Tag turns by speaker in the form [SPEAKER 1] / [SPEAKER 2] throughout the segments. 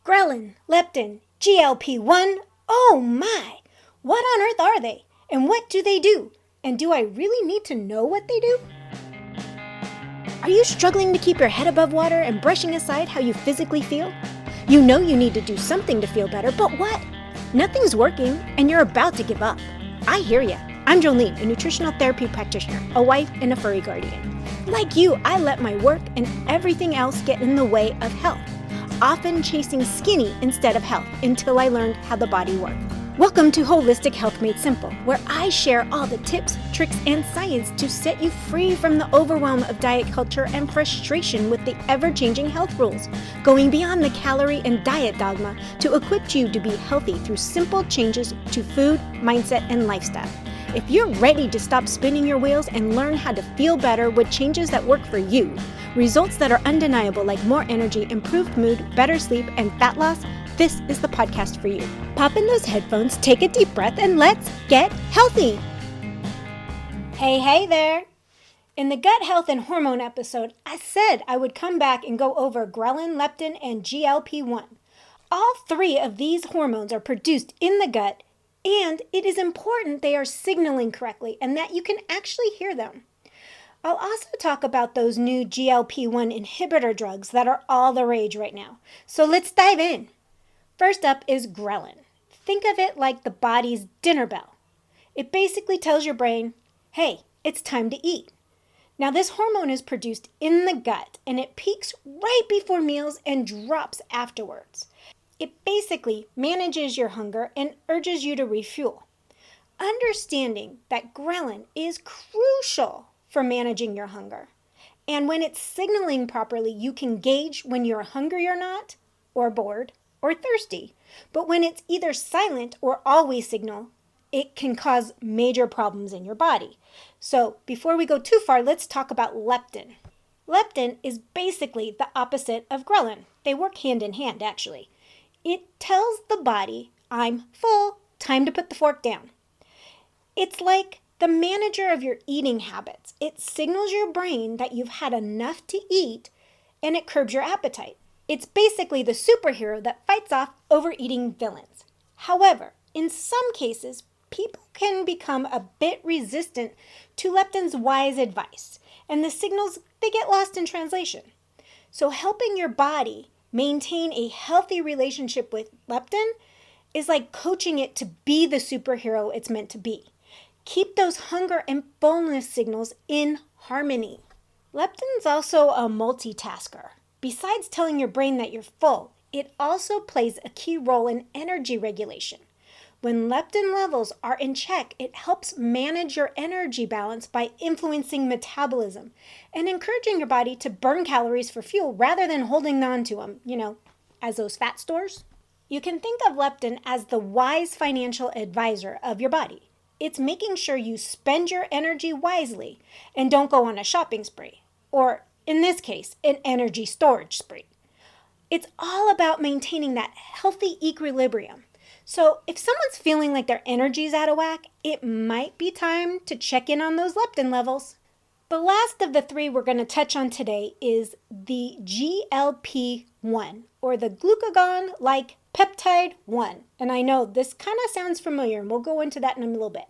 [SPEAKER 1] Ghrelin, leptin, GLP-1, oh my! What on earth are they? And what do they do? And do I really need to know what they do? Are you struggling to keep your head above water and brushing aside how you physically feel? You know you need to do something to feel better, but what? Nothing's working and you're about to give up. I hear ya. I'm Jolene, a nutritional therapy practitioner, a wife, and a furry guardian. Like you, I let my work and everything else get in the way of health, often chasing skinny instead of health until I learned how the body worked. Welcome to Holistic Health Made Simple, where I share all the tips, tricks, and science to set you free from the overwhelm of diet culture and frustration with the ever-changing health rules, going beyond the calorie and diet dogma to equip you to be healthy through simple changes to food, mindset, and lifestyle. If you're ready to stop spinning your wheels and learn how to feel better with changes that work for you, results that are undeniable like more energy, improved mood, better sleep, and fat loss, this is the podcast for you. Pop in those headphones, take a deep breath, and let's get healthy. Hey there. In the gut health and hormone episode, I said I would come back and go over ghrelin, leptin, and GLP-1. All three of these hormones are produced in the gut, and it is important they are signaling correctly and that you can actually hear them. I'll also talk about those new GLP-1 inhibitor drugs that are all the rage right now. So let's dive in. First up is ghrelin. Think of it like the body's dinner bell. It basically tells your brain, hey, it's time to eat. Now this hormone is produced in the gut and it peaks right before meals and drops afterwards. It basically manages your hunger and urges you to refuel. Understanding that ghrelin is crucial for managing your hunger. And when it's signaling properly, you can gauge when you're hungry or not, or bored, or thirsty. But when it's either silent or always signal, it can cause major problems in your body. So before we go too far, let's talk about leptin. Leptin is basically the opposite of ghrelin. They work hand in hand, actually. It tells the body, I'm full, time to put the fork down. It's like the manager of your eating habits. It signals your brain that you've had enough to eat and it curbs your appetite. It's basically the superhero that fights off overeating villains. However, in some cases, people can become a bit resistant to leptin's wise advice, and the signals, they get lost in translation. So helping your body maintain a healthy relationship with leptin is like coaching it to be the superhero it's meant to be. Keep those hunger and fullness signals in harmony. Leptin's also a multitasker. Besides telling your brain that you're full, it also plays a key role in energy regulation. When leptin levels are in check, it helps manage your energy balance by influencing metabolism and encouraging your body to burn calories for fuel rather than holding on to them, as those fat stores. You can think of leptin as the wise financial advisor of your body. It's making sure you spend your energy wisely and don't go on a shopping spree, or in this case, an energy storage spree. It's all about maintaining that healthy equilibrium. So if someone's feeling like their energy's out of whack, it might be time to check in on those leptin levels. The last of the three we're going to touch on today is the GLP-1, or the glucagon-like peptide 1. And I know this kind of sounds familiar, and we'll go into that in a little bit.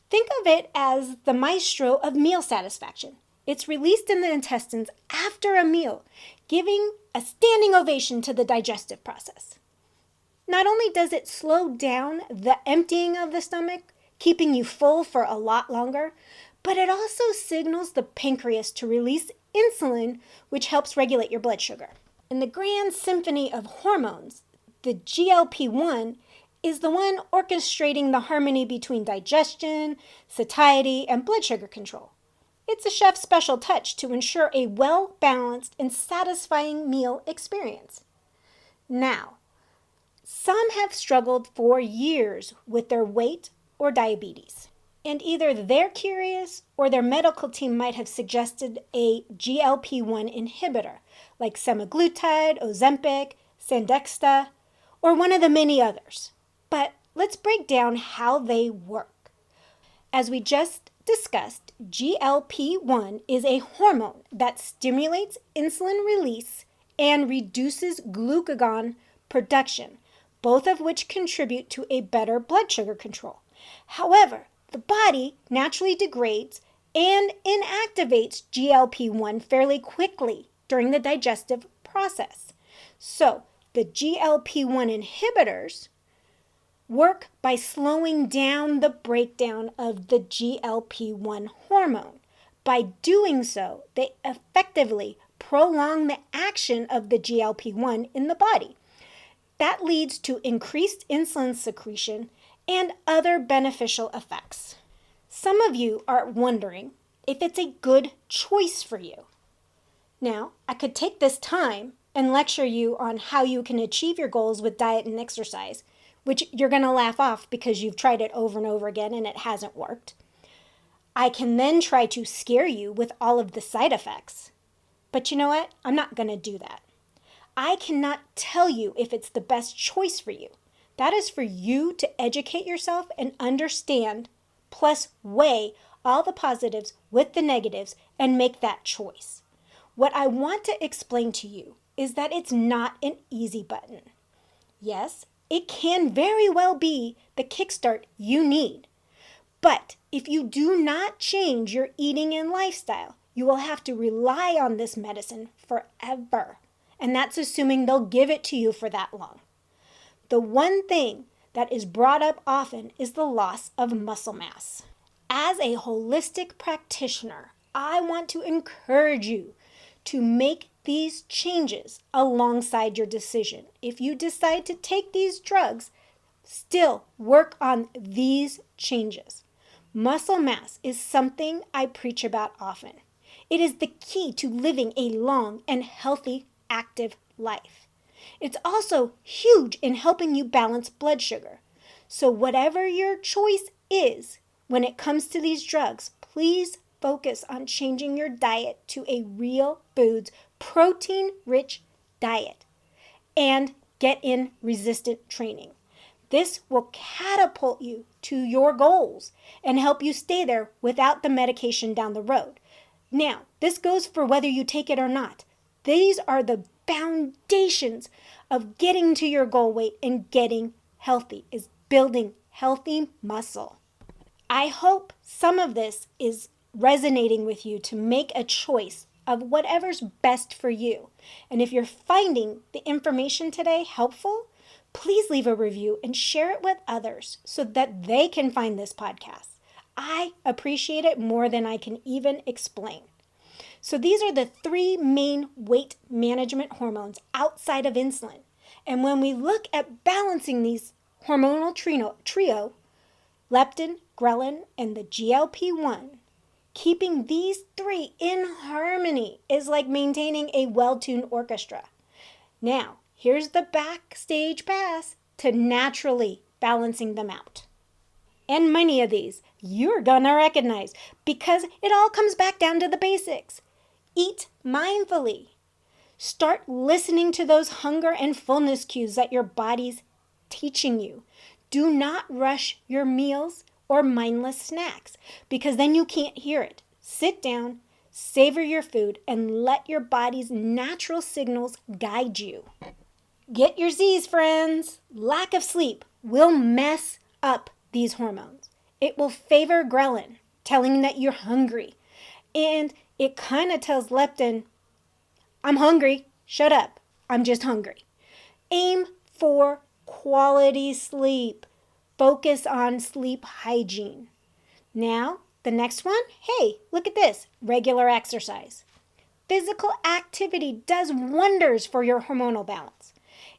[SPEAKER 1] Think of it as the maestro of meal satisfaction. It's released in the intestines after a meal, giving a standing ovation to the digestive process. Not only does it slow down the emptying of the stomach, keeping you full for a lot longer, but it also signals the pancreas to release insulin, which helps regulate your blood sugar. In the grand symphony of hormones, the GLP-1 is the one orchestrating the harmony between digestion, satiety, and blood sugar control. It's a chef's special touch to ensure a well-balanced and satisfying meal experience. Now, some have struggled for years with their weight or diabetes, and either they're curious or their medical team might have suggested a GLP-1 inhibitor like semaglutide, Ozempic, Sandexta, or one of the many others. But let's break down how they work. As we just discussed, GLP-1 is a hormone that stimulates insulin release and reduces glucagon production, both of which contribute to a better blood sugar control. However, the body naturally degrades and inactivates GLP-1 fairly quickly during the digestive process. So, the GLP-1 inhibitors work by slowing down the breakdown of the GLP-1 hormone. By doing so, they effectively prolong the action of the GLP-1 in the body. That leads to increased insulin secretion and other beneficial effects. Some of you are wondering if it's a good choice for you. Now, I could take this time and lecture you on how you can achieve your goals with diet and exercise, which you're going to laugh off because you've tried it over and over again and it hasn't worked. I can then try to scare you with all of the side effects. But you know what? I'm not going to do that. I cannot tell you if it's the best choice for you. That is for you to educate yourself and understand, plus weigh all the positives with the negatives and make that choice. What I want to explain to you is that it's not an easy button. Yes, it can very well be the kickstart you need. But if you do not change your eating and lifestyle, you will have to rely on this medicine forever. And that's assuming they'll give it to you for that long. The one thing that is brought up often is the loss of muscle mass. As a holistic practitioner, I want to encourage you to make these changes alongside your decision. If you decide to take these drugs, still work on these changes. Muscle mass is something I preach about often. It is the key to living a long and healthy, active life. It's also huge in helping you balance blood sugar. So whatever your choice is when it comes to these drugs, please focus on changing your diet to a real foods, protein-rich diet and get in resistant training. This will catapult you to your goals and help you stay there without the medication down the road. Now, this goes for whether you take it or not. These are the foundations of getting to your goal weight and getting healthy, is building healthy muscle. I hope some of this is resonating with you to make a choice of whatever's best for you. And if you're finding the information today helpful, please leave a review and share it with others so that they can find this podcast. I appreciate it more than I can even explain. So these are the three main weight management hormones outside of insulin. And when we look at balancing these hormonal trio, leptin, ghrelin, and the GLP-1, keeping these three in harmony is like maintaining a well-tuned orchestra. Now, here's the backstage pass to naturally balancing them out. And many of these you're gonna recognize because it all comes back down to the basics. Eat mindfully. Start listening to those hunger and fullness cues that your body's teaching you. Do not rush your meals or mindless snacks because then you can't hear it. Sit down, savor your food, and let your body's natural signals guide you. Get your Z's, friends. Lack of sleep will mess up these hormones. It will favor ghrelin, telling you that you're hungry. And it kind of tells leptin, I'm hungry, shut up, I'm just hungry. Aim for quality sleep. Focus on sleep hygiene. Now, the next one, hey, look at this, regular exercise. Physical activity does wonders for your hormonal balance.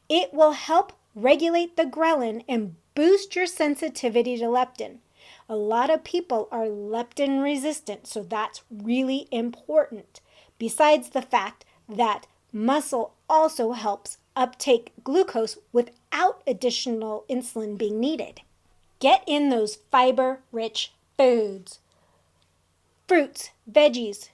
[SPEAKER 1] It will help regulate the ghrelin and boost your sensitivity to leptin. A lot of people are leptin resistant, so that's really important. Besides the fact that muscle also helps uptake glucose without additional insulin being needed. Get in those fiber-rich foods. Fruits, veggies,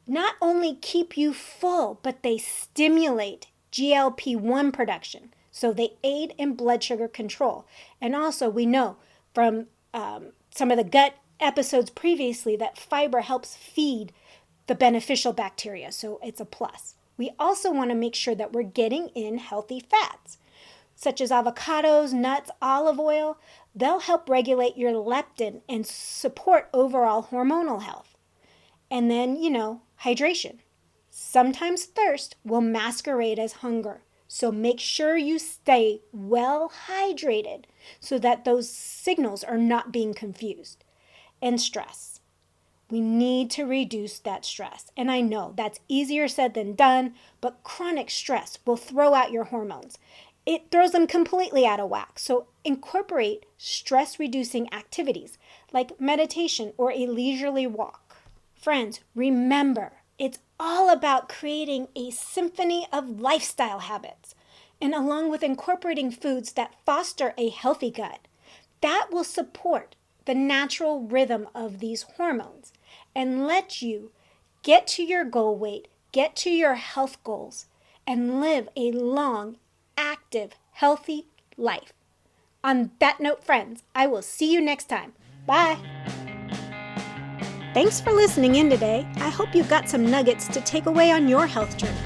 [SPEAKER 1] not only keep you full, but they stimulate GLP-1 production. So they aid in blood sugar control. And also we know from some of the gut episodes previously that fiber helps feed the beneficial bacteria. So it's a plus. We also want to make sure that we're getting in healthy fats. such as avocados, nuts, olive oil, they'll help regulate your leptin and support overall hormonal health. And then, hydration. Sometimes thirst will masquerade as hunger. So make sure you stay well hydrated so that those signals are not being confused. And stress. We need to reduce that stress. And I know that's easier said than done, but chronic stress will throw out your hormones. It throws them completely out of whack. So incorporate stress-reducing activities like meditation or a leisurely walk. Friends, remember, it's all about creating a symphony of lifestyle habits. And along with incorporating foods that foster a healthy gut, that will support the natural rhythm of these hormones and let you get to your goal weight, get to your health goals, and live a long, active, healthy life. On that note, friends, I will see you next time. Bye. Thanks for listening in today. I hope you got some nuggets to take away on your health journey.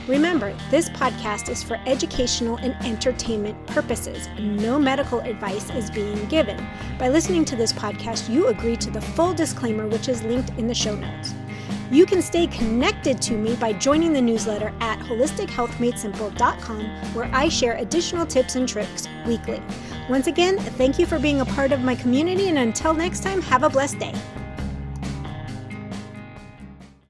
[SPEAKER 1] Remember, this podcast is for educational and entertainment purposes. No medical advice is being given. By listening to this podcast, you agree to the full disclaimer, which is linked in the show notes. You can stay connected to me by joining the newsletter at holistichealthmadesimple.com, where I share additional tips and tricks weekly. Once again, thank you for being a part of my community, and until next time, have a blessed day.